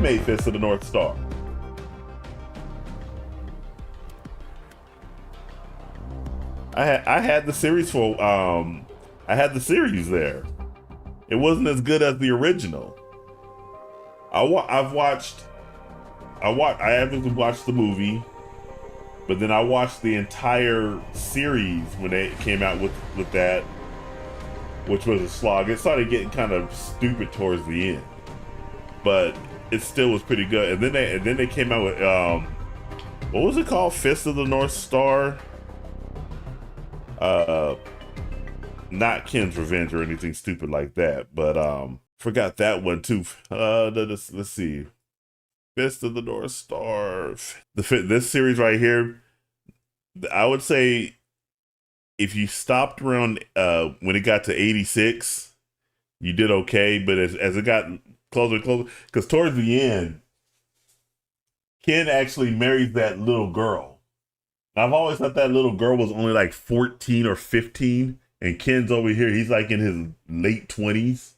remade Fist of the North Star. I had the series for I had the series there. It wasn't as good as the original. I haven't watched the movie, but then I watched the entire series when they came out with that, which was a slog. It started getting kind of stupid towards the end, but it still was pretty good. And then they came out with what was it called? Fist of the North Star. Not Ken's Revenge or anything stupid like that, but forgot that one too. Let's see. Fist of the North Star. This series right here, I would say if you stopped around when it got to 86, you did okay. But as it got closer and closer, because towards the end, Ken actually marries that little girl. I've always thought that little girl was only like 14 or 15, and Ken's over here, he's like in his late 20s.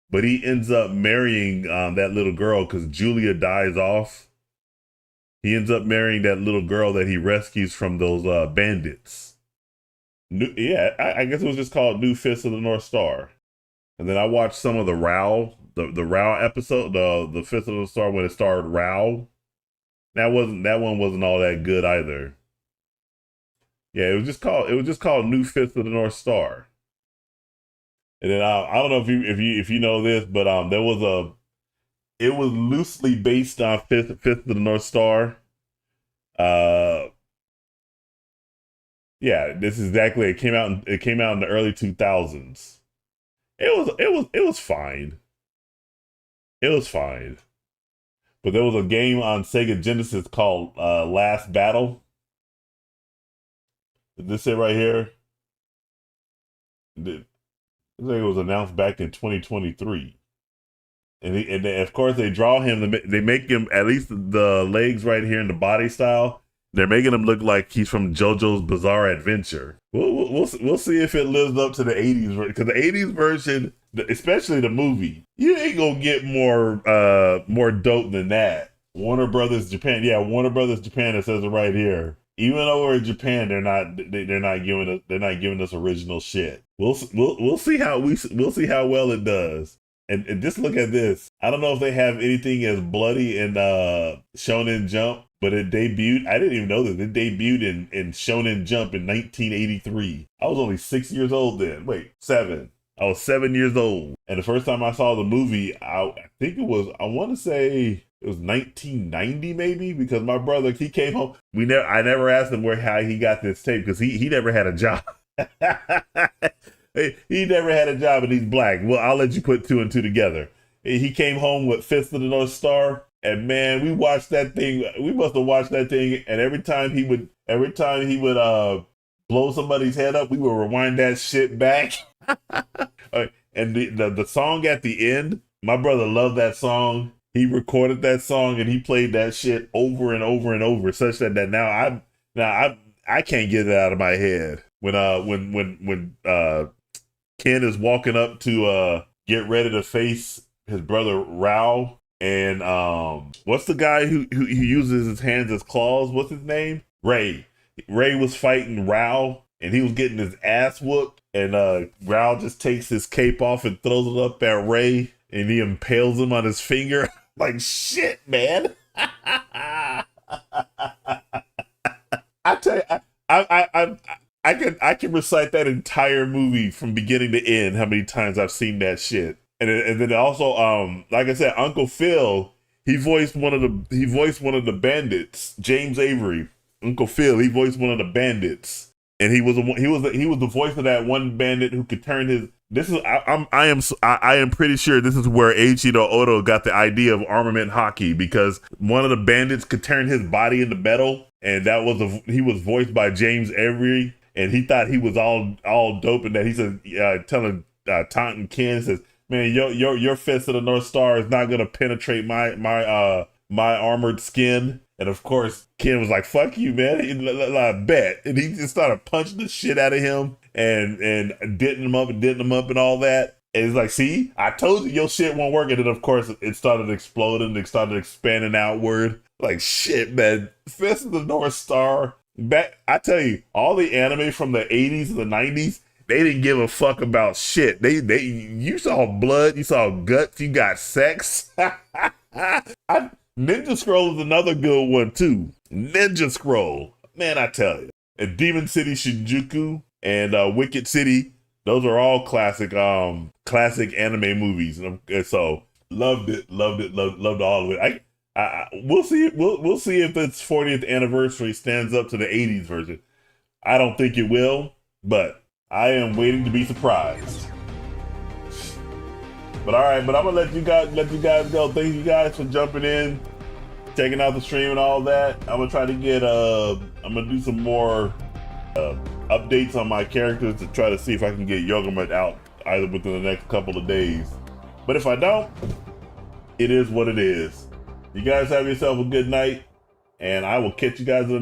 But he ends up marrying that little girl because Julia dies off. He ends up marrying that little girl that he rescues from those bandits. I guess it was just called New Fist of the North Star. And then I watched some of the Rao, the Rao episode, the Fist of the Star when it starred Rao. That one wasn't all that good either. Yeah, it was just called New Fist of the North Star. And then I don't know if you know this, but it was loosely based on Fist of the North Star. Yeah, this is exactly it came out in the early 2000s. It was fine. It was fine. But there was a game on Sega Genesis called Last Battle. Did this say right here? It was announced back in 2023. And of course, they draw him, they make him, at least the legs right here and the body style, they're making him look like he's from JoJo's Bizarre Adventure. We'll see if it lives up to the 80s version, because the 80s version, especially the movie, you ain't gonna get more dope than that. Warner Brothers Japan, it says it right here. Even though we're in Japan, they're not giving us original shit. We'll see how well it does. And just look at this. I don't know if they have anything as bloody in Shonen Jump, but it debuted. I didn't even know this. It debuted in Shonen Jump in 1983. I was only 6 years old then. Wait, 7. I was 7 years old. And the first time I saw the movie, I think it was, I want to say it was 1990 maybe, because my brother, he came home. I never asked him how he got this tape, because he never had a job. He never had a job and he's black. Well, I'll let you put two and two together. He came home with Fist of the North Star, and man, we watched that thing. We must have watched that thing, and every time he would blow somebody's head up, we would rewind that shit back. And the song at the end, my brother loved that song. He recorded that song and he played that shit over and over and over, such that now I can't get it out of my head. When Ken is walking up to get ready to face his brother Rao, and what's the guy who uses his hands as claws? What's his name? Ray. Ray was fighting Rao, and he was getting his ass whooped, and Rao just takes his cape off and throws it up at Ray, and he impales him on his finger. Like, shit, man. I tell you, I can recite that entire movie from beginning to end, how many times I've seen that shit. And then also, like I said, Uncle Phil, he voiced one of the bandits, James Avery. Uncle Phil, he voiced one of the bandits, and he was the voice of that one bandit who could turn his. I am pretty sure this is where Eiichiro Oda got the idea of armament hockey, because one of the bandits could turn his body into metal, and he was voiced by James Avery, and he thought he was all dope, and that he said telling Taunton Ken, says, "Man, your Fist of the North Star is not gonna penetrate my armored skin." And of course, Ken was like, "Fuck you, man! I bet." And he just started punching the shit out of him and ditting him up and all that. it's like, see, I told you your shit won't work. And then of course it started exploding, it started expanding outward. Like shit, man. Fist of the North Star. Back, I tell you, all the anime from the 80s and the 90s, they didn't give a fuck about shit. You saw blood, you saw guts, you got sex. Ninja Scroll is another good one too. Ninja Scroll, man, I tell you. And Demon City Shinjuku and Wicked City, those are all classic anime movies. And so loved all of it. We'll see. We'll see if its 40th anniversary stands up to the 80s version. I don't think it will, but I am waiting to be surprised. But all right, but I'm gonna let you guys go. Thank you guys for jumping in, checking out the stream and all that. I'm gonna try to get I'm gonna do some more updates on my characters to try to see if I can get Yogamut out either within the next couple of days. But if I don't, it is what it is. You guys have yourself a good night, and I will catch you guys in the